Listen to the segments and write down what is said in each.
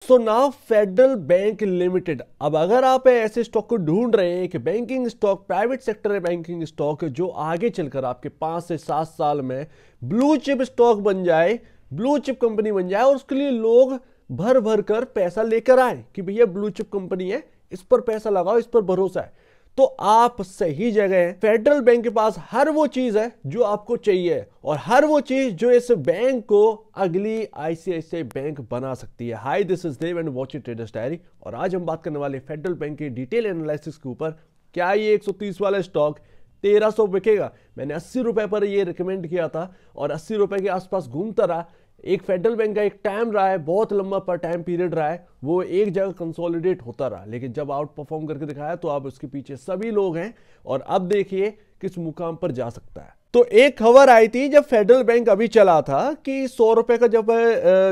So now federal bank limited. अब अगर आप ऐसे स्टॉक को ढूंढ रहे हैं कि banking stock, private sector banking stock जो आगे चलकर आपके 5 से 7 साल में ब्लू चिप स्टॉक बन जाए, ब्लू चिप कंपनी बन जाए और उसके लिए लोग भर भर कर पैसा लेकर आए कि भैया ब्लू चिप कंपनी है, इस पर पैसा लगाओ, इस पर भरोसा है, तो आप सही जगह हैं। फेडरल बैंक के पास हर वो चीज है जो आपको चाहिए और हर वो चीज जो इस बैंक को अगली आईसीआईसीआई बैंक बना सकती है। Hi, this is Dev and watching traders diary और आज हम बात करने वाले फेडरल बैंक के डिटेल एनालिसिस के ऊपर। क्या ये 130 वाला स्टॉक 1300 बिकेगा? मैंने 80 रुपए पर ये रिकमेंड किया था और 80 रुपए के आसपास घूमता रहा। एक फेडरल बैंक का एक टाइम रहा है, बहुत लंबा पर टाइम पीरियड रहा है, वो एक जगह कंसोलिडेट होता रहा, लेकिन जब आउट परफॉर्म करके दिखाया तो अब उसके पीछे सभी लोग हैं और अब देखिए किस मुकाम पर जा सकता है। तो एक खबर आई थी जब फेडरल बैंक अभी चला था कि 100 रुपए का जब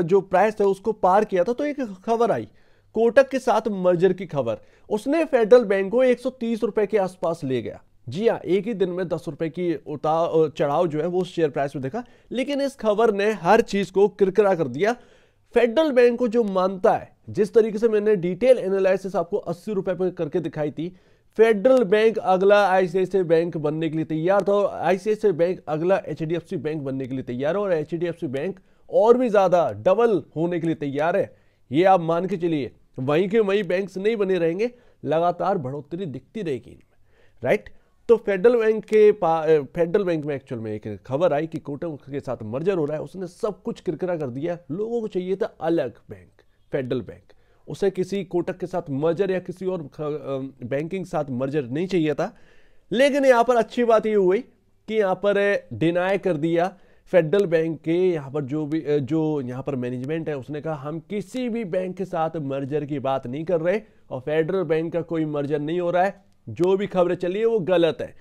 जो प्राइस है उसको पार किया था, तो एक खबर आई कोटक के साथ मर्जर की खबर, उसने फेडरल बैंक को 130 रुपए के आसपास ले गया। जी हाँ, एक ही दिन में 10 रुपए की उतार चढ़ाव जो है वो शेयर प्राइस में देखा, लेकिन इस खबर ने हर चीज को किरकिरा कर दिया। फेडरल बैंक को जो मानता है, जिस तरीके से मैंने डिटेल एनालिसिस आपको 80 रुपए पर करके दिखाई थी, फेडरल बैंक अगला आईसीआईसीआई बैंक बनने के लिए तैयार था और आईसीआईसीआई बैंक अगला एचडीएफसी बैंक बनने के लिए तैयार है और एचडीएफसी बैंक और भी ज्यादा डबल होने के लिए तैयार है। ये आप मान के चलिए, वहीं के वहीं बैंक्स नहीं बने रहेंगे, लगातार बढ़ोतरी दिखती रहेगी इनमें, राइट। तो फेडरल बैंक में एक्चुअल में एक खबर आई कि कोटक के साथ मर्जर हो रहा है, उसने सब कुछ किरकिरा कर दिया। लोगों को चाहिए था अलग बैंक, फेडरल बैंक, उसे किसी कोटक के साथ मर्जर या किसी और बैंकिंग के साथ मर्जर नहीं चाहिए था। लेकिन यहां पर अच्छी बात ये हुई कि यहां पर डिनाई कर दिया फेडरल बैंक के, यहां पर जो यहां पर मैनेजमेंट है उसने कहा हम किसी भी बैंक के साथ मर्जर की बात नहीं कर रहे और फेडरल बैंक का कोई मर्जर नहीं हो रहा है। जो भी खबरें चली है वो गलत है।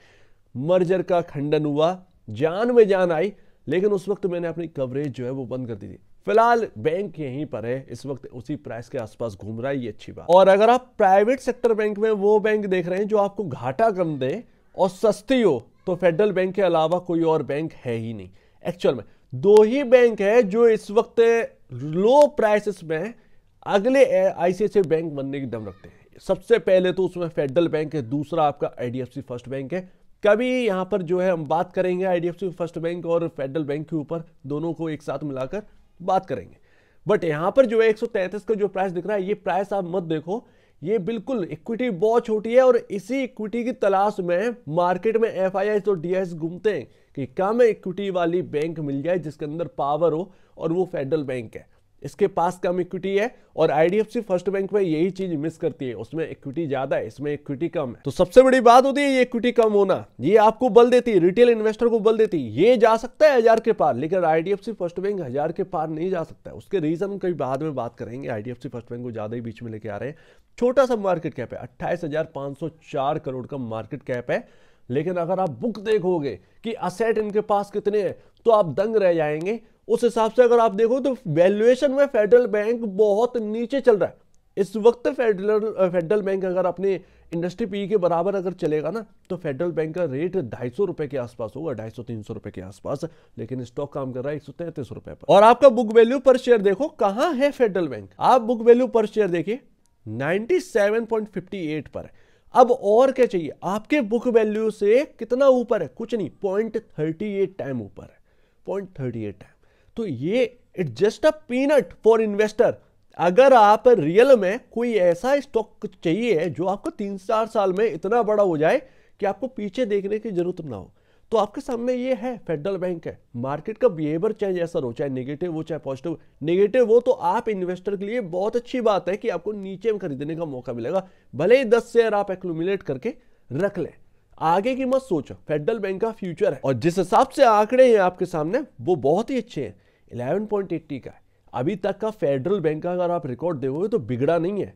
मर्जर का खंडन हुआ, जान में जान आई, लेकिन उस वक्त मैंने अपनी कवरेज जो है वो बंद कर दी थी। फिलहाल बैंक यहीं पर है, इस वक्त उसी प्राइस के आसपास घूम रहा है, ये अच्छी बात। और अगर आप प्राइवेट सेक्टर बैंक में वो बैंक देख रहे हैं जो आपको घाटा कम दे और सस्ती हो, तो फेडरल बैंक के अलावा कोई और बैंक है ही नहीं। एक्चुअल में दो ही बैंक है जो इस वक्त लो प्राइसेस में अगले आईसीआईसीआई बैंक बनने की दम रखते हैं। सबसे पहले तो उसमें फेडरल बैंक है, दूसरा आपका आईडीएफसी फर्स्ट बैंक है। कभी यहां पर जो है हम बात करेंगे आईडीएफसी फर्स्ट बैंक और फेडरल बैंक के ऊपर, दोनों को एक साथ मिलाकर बात करेंगे। बट यहां पर जो है 133 का जो प्राइस दिख रहा है, ये प्राइस आप मत देखो, ये बिल्कुल इक्विटी बहुत छोटी है और इसी इक्विटी की तलाश में मार्केट में एफआईआई और डीआईएस घूमते हैं कि कम इक्विटी वाली बैंक मिल जाए जिसके अंदर पावर हो, और वो फेडरल बैंक है। इसके पास कम इक्विटी है और आईडीएफसी फर्स्ट बैंक में यही चीज मिस करती है, उसमें इक्विटी ज्यादा है, इसमें इक्विटी कम है। तो सबसे बड़ी बात होती है ये इक्विटी कम होना, ये आपको बल देती है, रिटेल इन्वेस्टर को बल देती है। ये जा सकता है 1000 के पार, लेकिन आईडीएफसी फर्स्ट बैंक 1000 के पार नहीं जा सकता है। उसके रीजन कभी बाद में बात करेंगे। आईडीएफसी फर्स्ट बैंक को ज्यादा ही बीच में लेके आ रहे हैं। छोटा सा मार्केट कैप है, 28,504 करोड़ का मार्केट कैप है, लेकिन अगर आप बुक देखोगे कि असेट इनके पास कितने हैं तो आप दंग रह जाएंगे। उस हिसाब से अगर आप देखो तो वैल्यूएशन में फेडरल बैंक बहुत नीचे चल रहा है इस वक्त। फेडरल बैंक अगर अपने इंडस्ट्री पी के बराबर अगर चलेगा ना, तो फेडरल बैंक का रेट 250 रुपए के आसपास होगा, 250-300 रुपए के आसपास, लेकिन स्टॉक काम कर रहा है 133 रुपए पर। और आपका बुक वैल्यू पर शेयर देखो कहां है फेडरल बैंक, आप बुक वैल्यू पर शेयर देखिए 97.58 पर है। अब और क्या चाहिए? आपके बुक वैल्यू से कितना ऊपर है? कुछ नहीं, 0.38 टाइम ऊपर है, 0.38 टाइम। तो ये it's just a peanut for investor. अगर आप रियल में कोई ऐसा स्टॉक चाहिए जो आपको 3-4 साल में इतना बड़ा हो जाए कि आपको पीछे देखने की जरूरत ना हो, तो आपके सामने ये है, फेडरल बैंक है। मार्केट का बिहेवियर चाहे जैसा हो, चाहे नेगेटिव हो चाहे पॉजिटिव, नेगेटिव हो तो आप इन्वेस्टर के लिए बहुत अच्छी बात है कि आपको नीचे में खरीदने का मौका मिलेगा। भले ही 10 शेयर आप एक्यूमुलेट करके रख लें, आगे की मत सोचो, फेडरल बैंक का फ्यूचर है। और जिस हिसाब से आंकड़े हैं आपके सामने वो बहुत ही अच्छे हैं, 11.80 का है अभी तक का फेडरल बैंक का। अगर आप रिकॉर्ड देखोगे तो बिगड़ा नहीं है।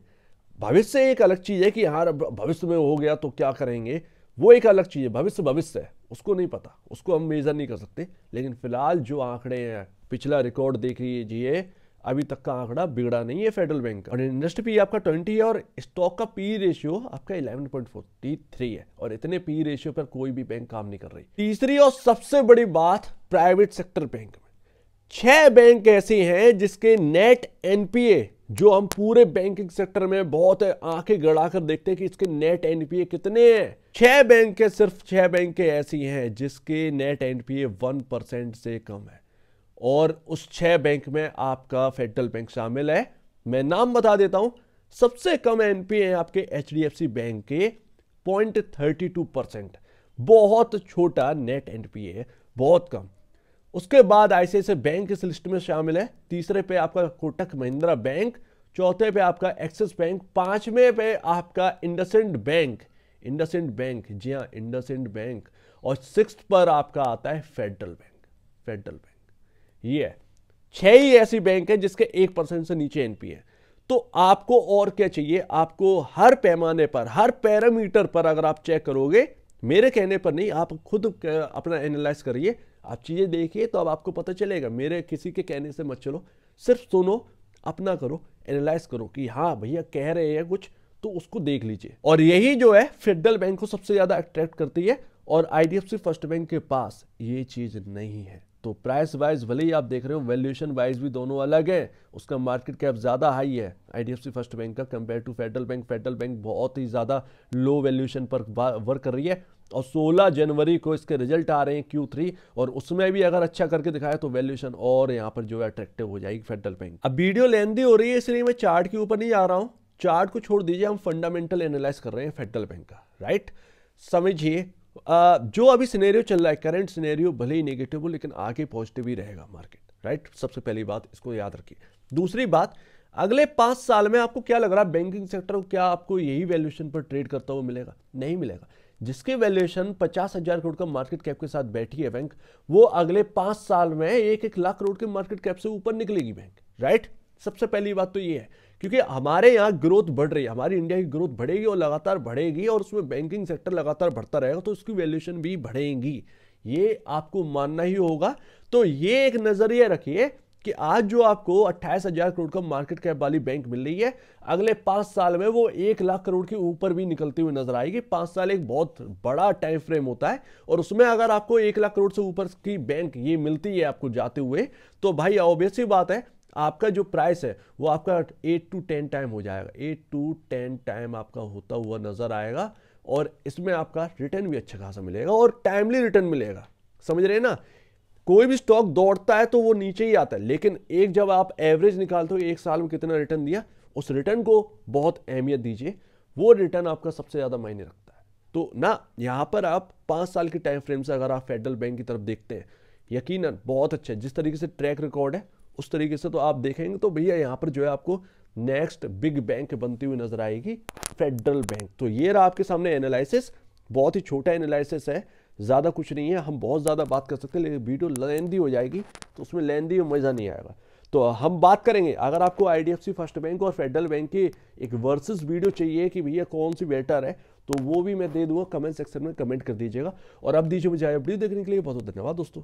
भविष्य एक अलग चीज है कि हाँ भविष्य में हो गया तो क्या करेंगे, वो एक अलग चीज है। भविष्य है, उसको नहीं पता, उसको हम मेजर नहीं कर सकते। लेकिन फिलहाल जो आंकड़े हैं, पिछला रिकॉर्ड देख लीजिए, अभी तक का आंकड़ा बिगड़ा नहीं है फेडरल बैंक का। और इंडस्ट्री पी आपका 20 है और स्टॉक का पी रेशियो आपका 11.43 है, और इतने पी रेशियो पर कोई भी बैंक काम नहीं कर रही। तीसरी और सबसे बड़ी बात, प्राइवेट सेक्टर बैंक में 6 बैंक ऐसे हैं जिसके नेट एनपीए जो हम पूरे बैंकिंग सेक्टर में बहुत आंखें गड़ा कर देखते हैं कि इसके नेट एनपीए कितने हैं। 6 बैंक के, सिर्फ 6 बैंक के ऐसी हैं जिसके नेट एनपीए 1% से कम है, और उस 6 बैंक में आपका फेडरल बैंक शामिल है। मैं नाम बता देता हूं। सबसे कम एनपीए है आपके एचडीएफसी बैंक के 0.32%, बहुत छोटा नेट एनपीए है, बहुत कम। उसके बाद आईसीआईसीआई बैंक इस लिस्ट में शामिल है। तीसरे पे आपका कोटक महिंद्रा बैंक, चौथे पे आपका एक्सिस बैंक, पांचवें पे आपका इंडसइंड बैंक, इंडसइंड बैंक, जी हाँ इंडसइंड बैंक, और सिक्स्थ पर आपका आता है फेडरल बैंक, फेडरल बैंक। ये है 6 ही ऐसी बैंक है जिसके 1% से नीचे एनपीए है। तो आपको और क्या चाहिए? आपको हर पैमाने पर, हर पैरामीटर पर अगर आप चेक करोगे, मेरे कहने पर नहीं, आप खुद अपना एनालाइज करिए, आप चीजें देखिए, तो अब आपको पता चलेगा। मेरे किसी के कहने से मत चलो, सिर्फ सुनो, अपना करो, एनालाइज करो कि हाँ भैया कह रहे हैं कुछ, तो उसको देख लीजिए। और यही जो है फेडरल बैंक को सबसे ज्यादा अट्रैक्ट करती है, और आईडीएफसी फर्स्ट बैंक के पास ये चीज नहीं है। तो प्राइस वाइज भले ही आप देख रहे हो, वैल्यूएशन वाइज भी दोनों अलग है। उसका मार्केट कैप ज्यादा हाई है आईडीएफसी फर्स्ट बैंक का compare to Federal Bank. Federal Bank बहुत ही ज्यादा लो वैल्यूएशन पर वर्क कर रही है, और 16 जनवरी को इसके रिजल्ट आ रहे हैं Q3, और उसमें भी अगर अच्छा करके दिखाया तो वैल्यूएशन और यहाँ पर जो है अट्रैक्टिव हो जाएगी फेडरल बैंक। अब वीडियो लेंदी हो रही है, इसलिए मैं चार्ट के ऊपर नहीं आ रहा हूं। चार्ट को छोड़ दीजिए, हम फंडामेंटल एनालाइज कर रहे हैं फेडरल बैंक का, राइट। समझिए जो अभी सिनेरियो चल रहा है, करंट सिनेरियो भले ही नेगेटिव हो, लेकिन आगे पॉजिटिव ही रहेगा मार्केट, राइट। सबसे पहली बात इसको याद रखिए। दूसरी बात, अगले 5 साल में आपको क्या लग रहा है बैंकिंग सेक्टर को, क्या आपको यही वैल्यूएशन पर ट्रेड करता हुआ मिलेगा? नहीं मिलेगा। जिसकी वैल्यूएशन 50,000 करोड़ का मार्केट कैप के साथ बैठी है बैंक, वो अगले 5 साल में 1-1 लाख करोड़ के मार्केट कैप से ऊपर निकलेगी बैंक, राइट। सबसे पहली बात तो ये है, क्योंकि हमारे यहाँ ग्रोथ बढ़ रही है, हमारी इंडिया की ग्रोथ बढ़ेगी और लगातार बढ़ेगी, और उसमें बैंकिंग सेक्टर लगातार बढ़ता रहेगा, तो उसकी वैल्यूएशन भी बढ़ेगी, ये आपको मानना ही होगा। तो ये एक नजरिया रखिए कि आज जो आपको 28,000 करोड़ का मार्केट कैप वाली बैंक मिल रही है, अगले 5 साल में वो 1 लाख करोड़ के ऊपर भी निकलती हुई नजर आएगी। 5 साल एक बहुत बड़ा टाइम फ्रेम होता है, और उसमें अगर आपको 1 लाख करोड़ से ऊपर की बैंक ये मिलती है आपको जाते हुए, तो भाई ऑब्वियस सी बात है, आपका जो प्राइस है वो आपका 8 to 10 टाइम हो जाएगा, 8 to 10 टाइम आपका होता हुआ नजर आएगा, और इसमें आपका रिटर्न भी अच्छा खासा मिलेगा, और टाइमली रिटर्न मिलेगा। समझ रहे हैं ना? कोई भी स्टॉक दौड़ता है तो वो नीचे ही आता है, लेकिन एक जब आप एवरेज निकालते हो एक साल में कितना रिटर्न दिया, उस रिटर्न को बहुत अहमियत दीजिए, वो रिटर्न आपका सबसे ज्यादा मायने रखता है। तो ना यहां पर आप 5 साल के टाइम फ्रेम से अगर आप फेडरल बैंक की तरफ देखते हैं, यकीनन बहुत अच्छा है, जिस तरीके से ट्रैक रिकॉर्ड है उस तरीके से तो आप देखेंगे तो भैया यहाँ पर जो है आपको नेक्स्ट बिग बैंक बनती हुई नजर आएगी फेडरल बैंक। तो ये रहा आपके सामने एनालिसिस, बहुत ही छोटा एनालिसिस है, ज्यादा कुछ नहीं है। हम बहुत ज्यादा बात कर सकते हैं, लेकिन वीडियो लेंदी हो जाएगी, तो उसमें लेंदी में मजा नहीं आएगा। तो हम बात करेंगे, अगर आपको आईडीएफसी फर्स्ट बैंक और फेडरल बैंक की एक वर्सेस वीडियो चाहिए कि भैया कौन सी बेटर है, तो वो भी मैं दे दूंगा, कमेंट सेक्शन में कमेंट कर दीजिएगा। और अब दीजिए मुझे वीडियो देखने के लिए बहुत बहुत धन्यवाद दोस्तों।